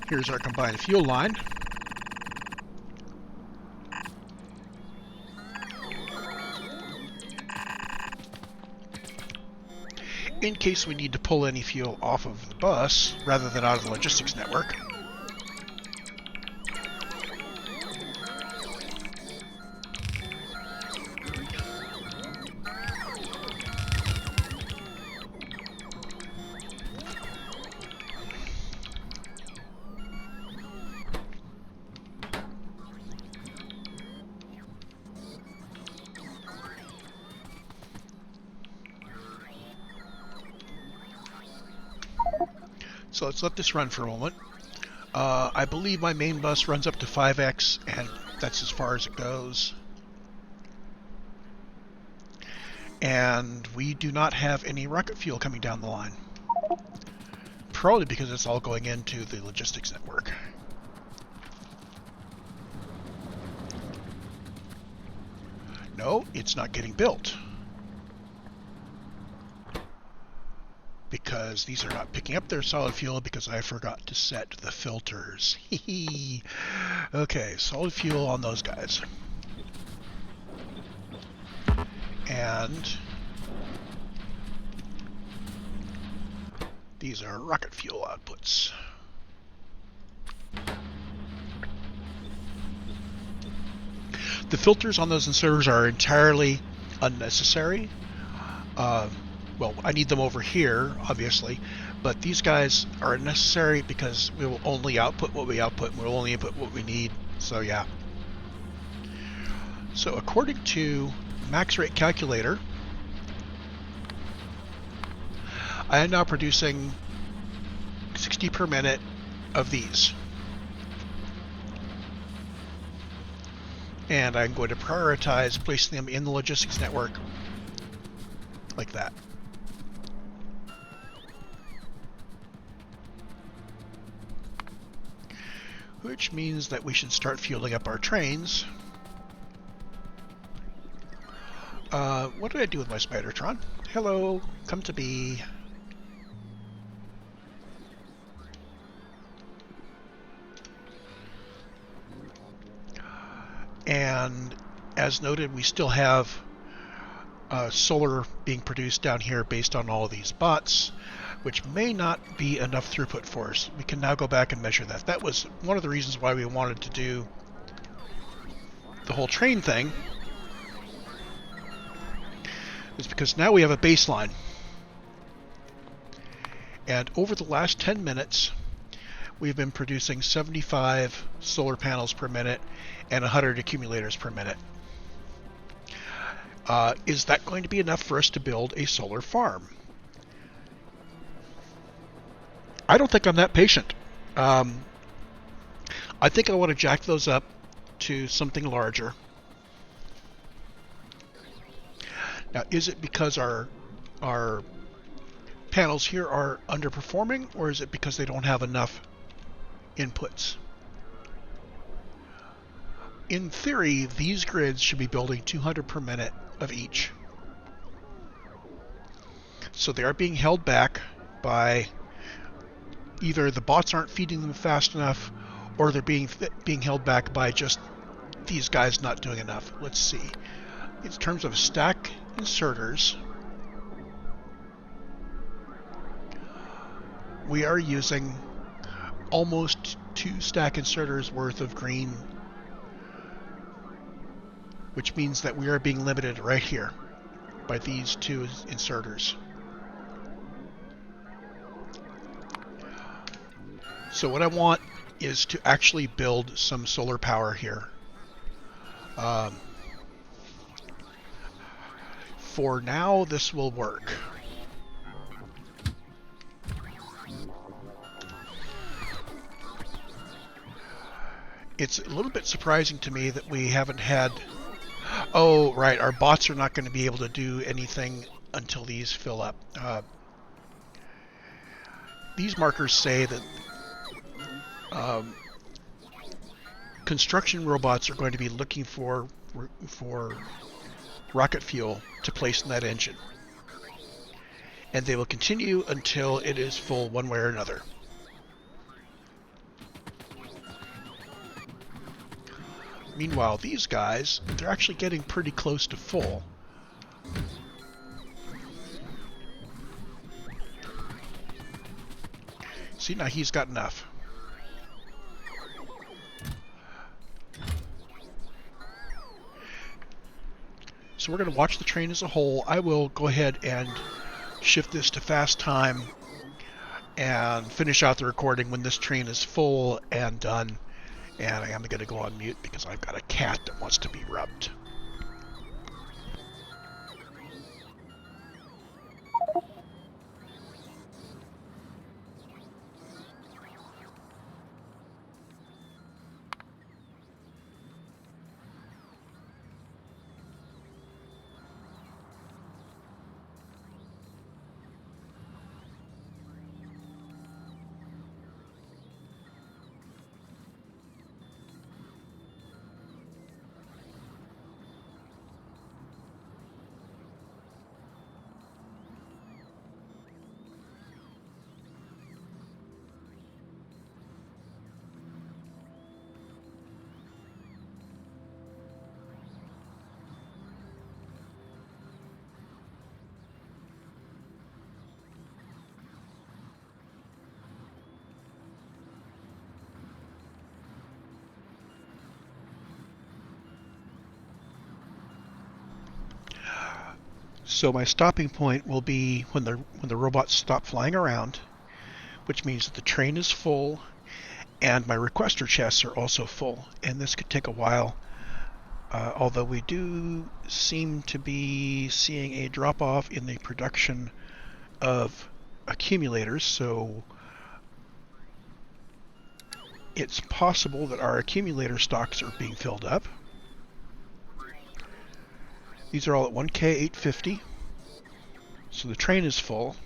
here's our combined fuel line. In case we need to pull any fuel off of the bus rather than out of the logistics network. So let's let this run for a moment. I believe my main bus runs up to 5x, and that's as far as it goes. And we do not have any rocket fuel coming down the line. Probably because it's all going into the logistics network. No, it's not getting built. Because these are not picking up their solid fuel because I forgot to set the filters. Okay, solid fuel on those guys. And these are rocket fuel outputs. The filters on those inserters are entirely unnecessary. Well, I need them over here, obviously, but these guys are necessary because we will only output what we output, and we'll only input what we need, so yeah. So according to max rate calculator, I am now producing 60 per minute of these. And I'm going to prioritize placing them in the logistics network like that. Which means that we should start fueling up our trains. What did I do with my Spidertron? Hello, come to be. And as noted, we still have solar being produced down here based on all of these bots, which may not be enough throughput for us. We can now go back and measure that. That was one of the reasons why we wanted to do the whole train thing, is because now we have a baseline. And over the last 10 minutes, we've been producing 75 solar panels per minute and 100 accumulators per minute. Is that going to be enough for us to build a solar farm? I don't think I'm that patient. I think I want to jack those up to something larger. Now, is it because our panels here are underperforming, or is it because they don't have enough inputs? In theory, these grids should be building 200 per minute of each. So they are being held back by either the bots aren't feeding them fast enough, or they're being held back by just these guys not doing enough. Let's see. In terms of stack inserters, we are using almost 2 stack inserters worth of green, which means that we are being limited right here by these 2 inserters. So what I want is to actually build some solar power here. For now, this will work. It's a little bit surprising to me that we haven't had... Oh, right, our bots are not going to be able to do anything until these fill up. These markers say that construction robots are going to be looking for rocket fuel to place in that engine. And they will continue until it is full one way or another. Meanwhile, these guys, they're actually getting pretty close to full. See, now he's got enough. So we're going to watch the train as a whole. I will go ahead and shift this to fast time and finish out the recording when this train is full and done. And I am going to go on mute because I've got a cat that wants to be rubbed. So my stopping point will be when the robots stop flying around, which means that the train is full and my requester chests are also full. And this could take a while, although we do seem to be seeing a drop-off in the production of accumulators. So it's possible that our accumulator stocks are being filled up. These are all at 1K 850. So the train is full.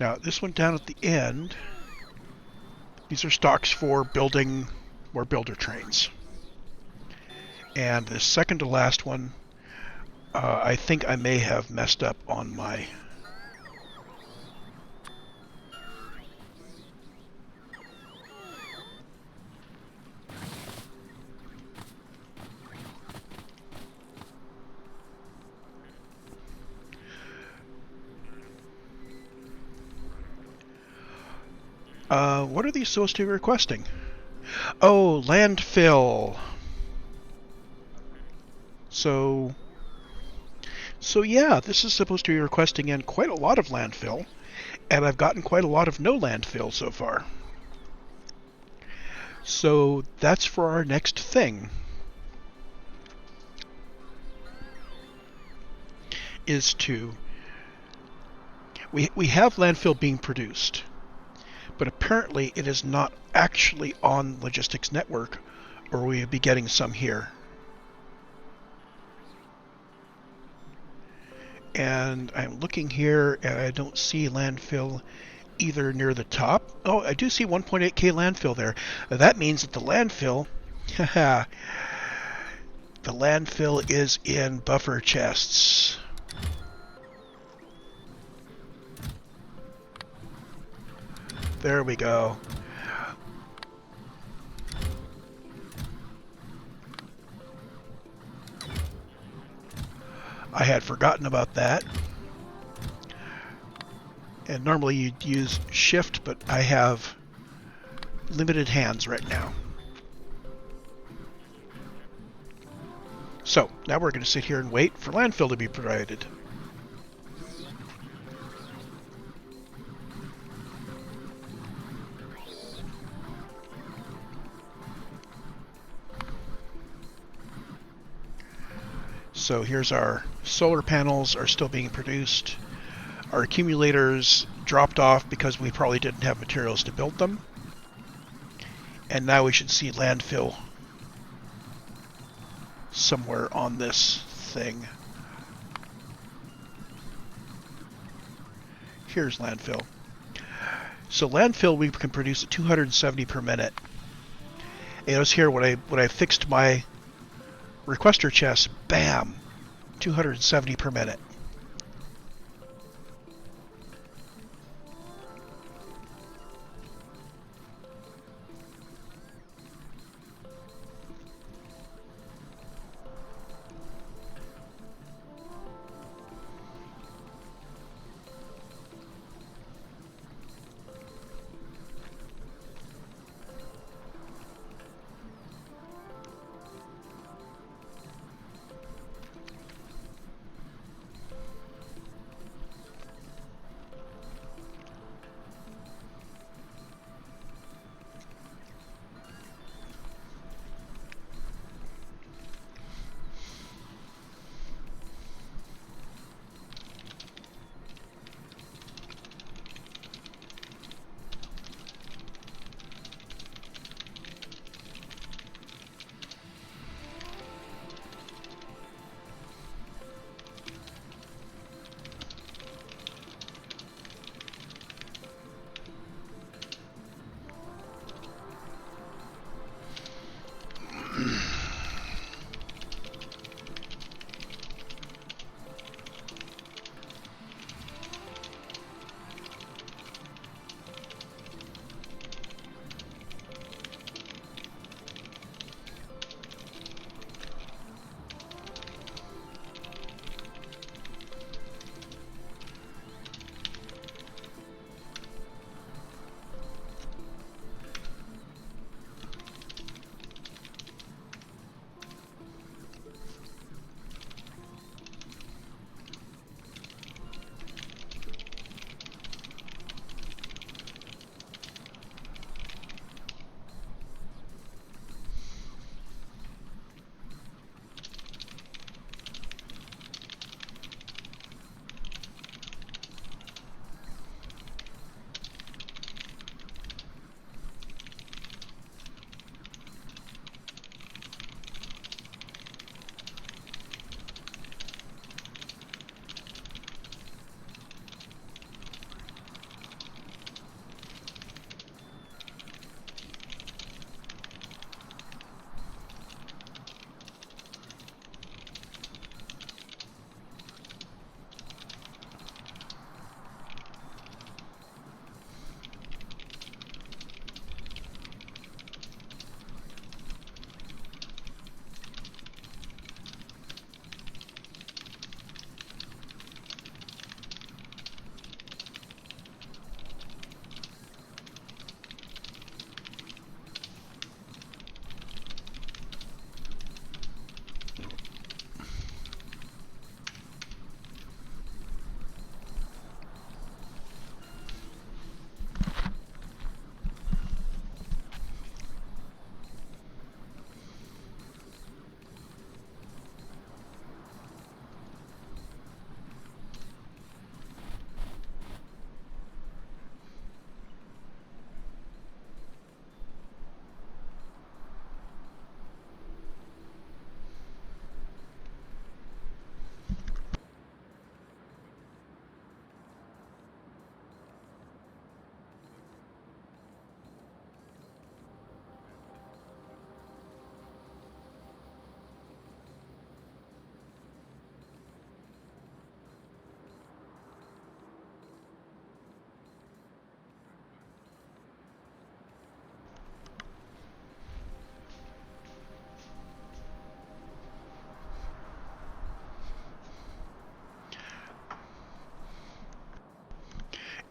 Now this one down at the end, these are stocks for building more builder trains. And the second to last one, I think I may have messed up on my... what are these supposed to be requesting? Oh, landfill. So yeah, this is supposed to be requesting in quite a lot of landfill, and I've gotten quite a lot of no landfill so far. So that's for our next thing. Is to... We have landfill being produced, but apparently it is not actually on logistics network, or we would be getting some here. And I'm looking here and I don't see landfill either near the top. Oh, I do see 1.8K landfill there. That means that the landfill, the landfill is in buffer chests. There we go. I had forgotten about that. And normally you'd use shift, but I have limited hands right now. So now we're going to sit here and wait for landfill to be provided. So here's our solar panels are still being produced. Our accumulators dropped off because we probably didn't have materials to build them. And now we should see landfill somewhere on this thing. Here's landfill. So landfill we can produce at 270 per minute. And notice here when I fixed my requester chest, bam, 270 per minute.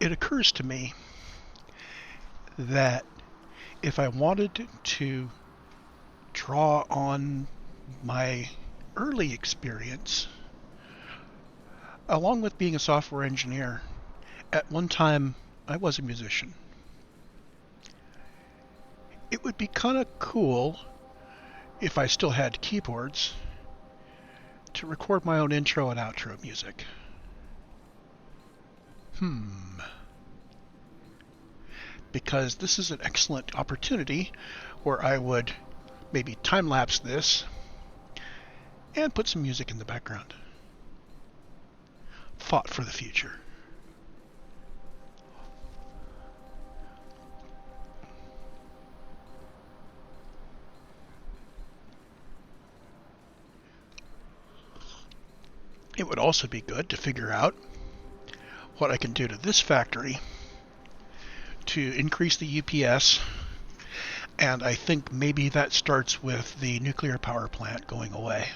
it occurs to me that if I wanted to draw on my early experience, along with being a software engineer, at one time I was a musician. It would be kind of cool if I still had keyboards to record my own intro and outro music. Because this is an excellent opportunity where I would maybe time-lapse this and put some music in the background. Thought for the future. It would also be good to figure out what I can do to this factory to increase the UPS, and I think maybe that starts with the nuclear power plant going away,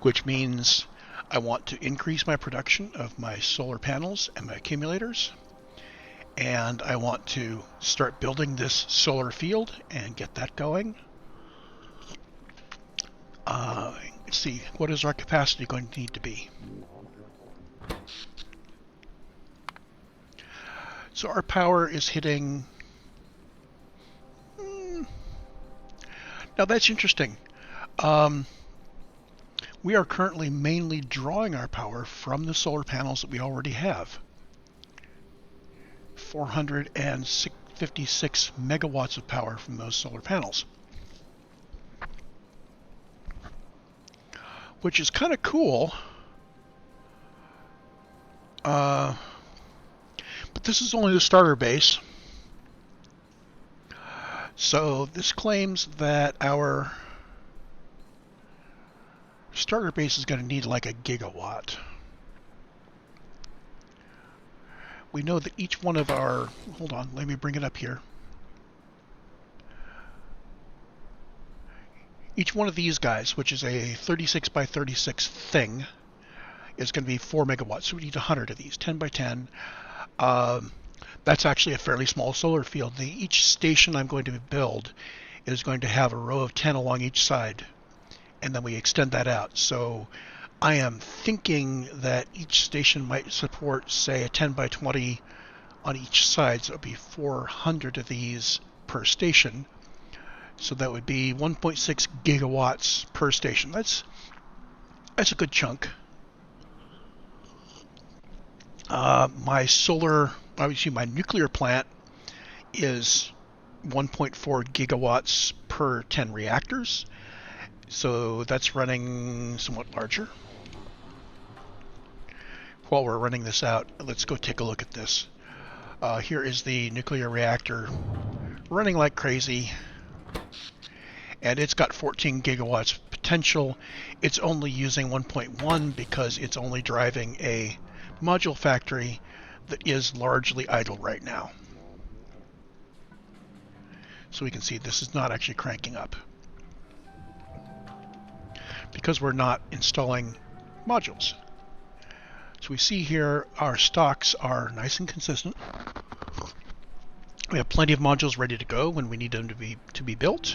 which means I want to increase my production of my solar panels and my accumulators, and I want to start building this solar field and get that going. Let's see, what is our capacity going to need to be? So our power is hitting... Now that's interesting. We are currently mainly drawing our power from the solar panels that we already have. 456 megawatts of power from those solar panels. Which is kind of cool. But this is only the starter base. So this claims that our starter base is going to need like a gigawatt. We know that each one of our... Hold on, let me bring it up here. Each one of these guys, which is a 36 by 36 thing, is going to be 4 megawatts. So we need 100 of these, 10 by 10. That's actually a fairly small solar field. Each station I'm going to build is going to have a row of 10 along each side, and then we extend that out. So I am thinking that each station might support, say, a 10 by 20 on each side. So it would be 400 of these per station. So that would be 1.6 gigawatts per station. That's a good chunk. My nuclear plant is 1.4 gigawatts per 10 reactors. So that's running somewhat larger. While we're running this out, let's go take a look at this. Here is the nuclear reactor running like crazy. And it's got 14 gigawatts potential. It's only using 1.1 because it's only driving a module factory that is largely idle right now. So we can see this is not actually cranking up because we're not installing modules. So we see here our stocks are nice and consistent. We have plenty of modules ready to go when we need them to be built.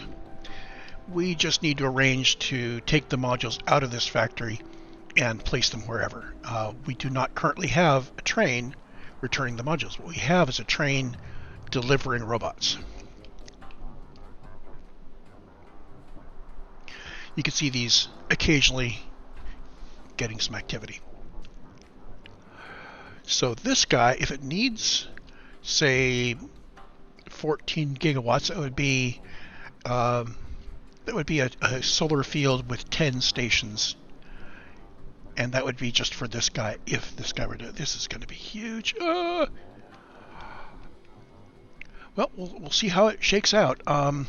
We just need to arrange to take the modules out of this factory and place them wherever. We do not currently have a train returning the modules. What we have is a train delivering robots. You can see these occasionally getting some activity. So this guy, if it needs, say, 14 gigawatts, it would be that would be a solar field with 10 stations, and that would be just for this guy. If this guy were to, this is going to be huge. Well, we'll see how it shakes out. Now,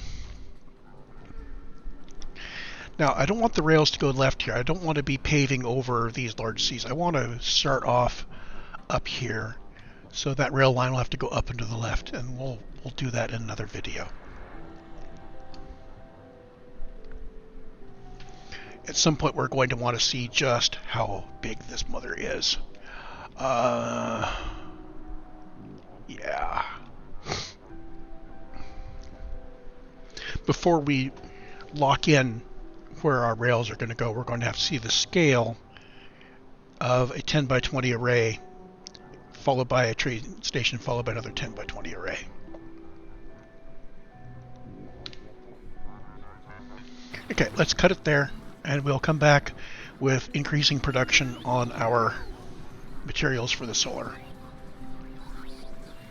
I don't want the rails to go left here. I don't want to be paving over these large seas. I want to start off up here, so that rail line will have to go up and to the left, and we'll do that in another video. At some point, we're going to want to see just how big this mother is. Yeah. Before we lock in where our rails are going to go, we're going to have to see the scale of a 10 by 20 array followed by a train station followed by another 10 by 20 array. Okay, let's cut it there, and we'll come back with increasing production on our materials for the solar.